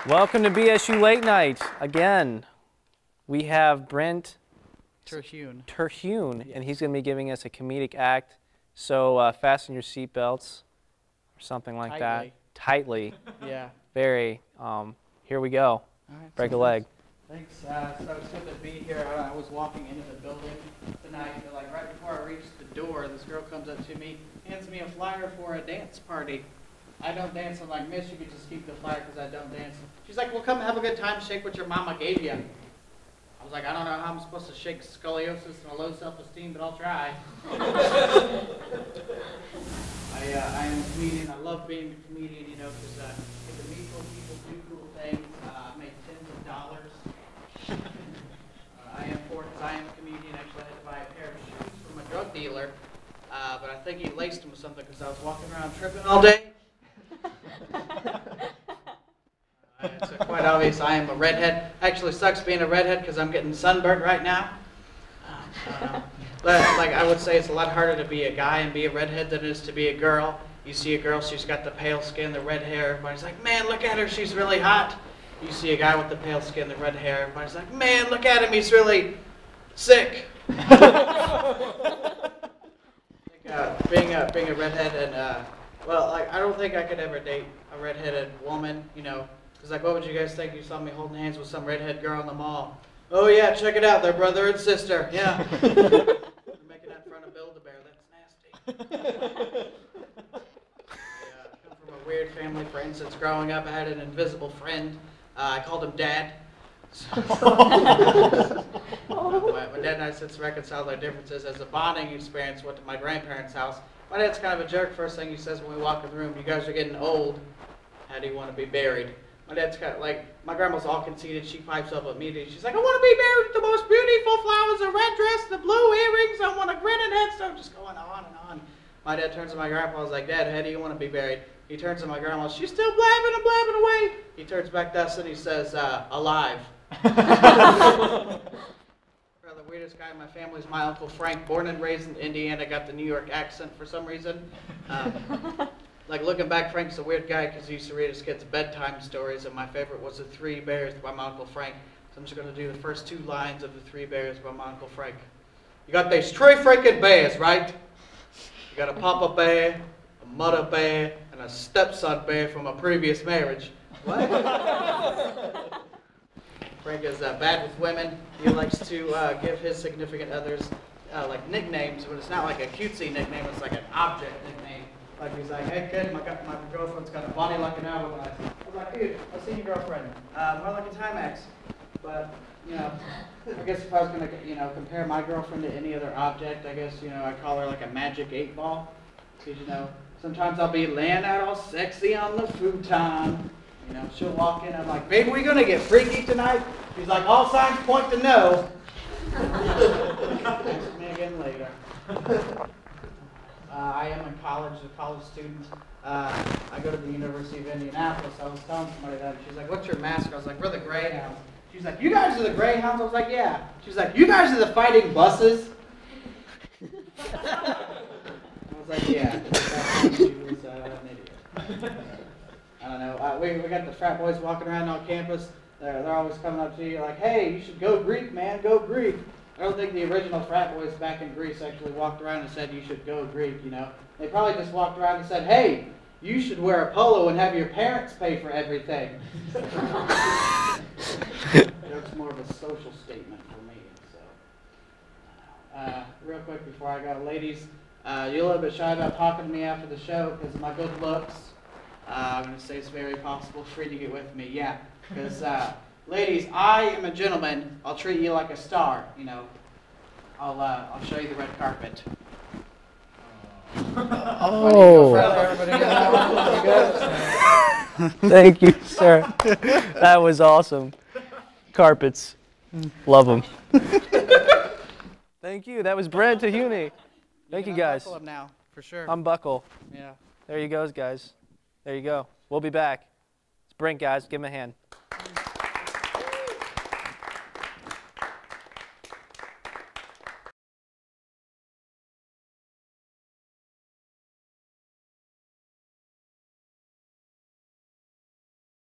Welcome to BSU Late Night. Again, we have Brent Terhune. Terhune, and he's going to be giving us a comedic act. So fasten your seatbelts or something like that. Tightly. Yeah. Very. Here we go. All right, Break so a leg. Thanks. So it's good to be here. I was walking into the building tonight, but like right before I reached the door, this girl comes up to me, hands me a flyer for a dance party. I don't dance. I'm like, miss, you could just keep the flyer because I don't dance. She's like, well, come have a good time, shake what your mama gave you. I was like, I don't know how I'm supposed to shake scoliosis and a low self-esteem, but I'll try. I am a comedian. I love being a comedian, you know, because I get to meet cool people, do cool things, make tens of dollars. I am poor because I am a comedian. Actually, I had to buy a pair of shoes from a drug dealer, but I think he laced them with something because I was walking around tripping all day. It's quite obvious I am a redhead. Actually sucks being a redhead because I'm getting sunburned right now. But like I would say, it's a lot harder to be a guy and be a redhead than it is to be a girl. You see a girl, she's got the pale skin, the red hair. Everybody's like, man, look at her, she's really hot. You see a guy with the pale skin, the red hair. Everybody's like, man, look at him, he's really sick. Being a redhead and well, like I don't think I could ever date a redheaded woman, you know. Because, like, what would you guys think? You saw me holding hands with some redhead girl in the mall. Oh, yeah, check it out. They're brother and sister. Yeah. They're making that in front of Build-A-Bear. That's nasty. I come from a weird family. For instance, growing up, I had an invisible friend. I called him Dad. When Dad and I since reconciled our differences as a bonding experience, went to my grandparents' house. My dad's kind of a jerk. First thing he says when we walk in the room, you guys are getting old. How do you want to be buried? My dad's kind of like, my grandma's all conceited. She pipes up immediately. She's like, I want to be buried with the most beautiful flowers, a red dress, the blue earrings. I want a grinning headstone. Just going on and on. My dad turns to my grandpa. I was like, Dad, how do you want to be buried? He turns to my grandma. She's still blabbing and blabbing away. He turns back to us and he says, alive. The weirdest guy in my family is my Uncle Frank, born and raised in Indiana, got the New York accent for some reason. Like looking back, Frank's a weird guy because he used to read his kids bedtime stories, and my favorite was The Three Bears by my Uncle Frank. So I'm just going to do the first two lines of The Three Bears by my Uncle Frank. You got these three freaking bears, right? You got a papa bear, a mother bear, and a stepson bear from a previous marriage. What? Frank is bad with women. He likes to give his significant others like nicknames, but it's not like a cutesy nickname, it's like an object nickname. Like he's like, hey kid, my girlfriend's got a body like an hourglass. I was like, dude, I've seen your girlfriend. More like a Timex. But, you know, I guess if I was going to, you know, compare my girlfriend to any other object, I guess, you know, I'd call her like a magic 8-ball. Because, you know, sometimes I'll be laying out all sexy on the futon. You know, she'll walk in, I'm like, babe, we going to get freaky tonight? She's like, all signs point to no. Ask me again later. I am in college, a college student. I go to the University of Indianapolis. I was telling somebody that. She's like, what's your mask? I was like, we're the Greyhounds. She's like, you guys are the Greyhounds? I was like, yeah. She's like, you guys are the fighting buses? I was like, yeah. She was an idiot. I don't know. We got the frat boys walking around on campus. They're always coming up to you like, hey, you should go Greek, man. Go Greek. I don't think the original frat boys back in Greece actually walked around and said you should go Greek, you know. They probably just walked around and said, hey, you should wear a polo and have your parents pay for everything. That's more of a social statement for me. So, real quick before I go, ladies, you're a little bit shy about talking to me after the show because of my good looks. I'm going to say it's very possible for you to get with me, yeah. Because, ladies, I am a gentleman. I'll treat you like a star, you know. I'll show you the red carpet. Oh. Thank you, sir. That was awesome. Carpets. Love them. Thank you. That was Brent Terhune. Thank you, guys. Unbuckle him now, for sure. Unbuckle. Yeah. There you go, guys. There you go. We'll be back. It's Brent, guys. Give him a hand.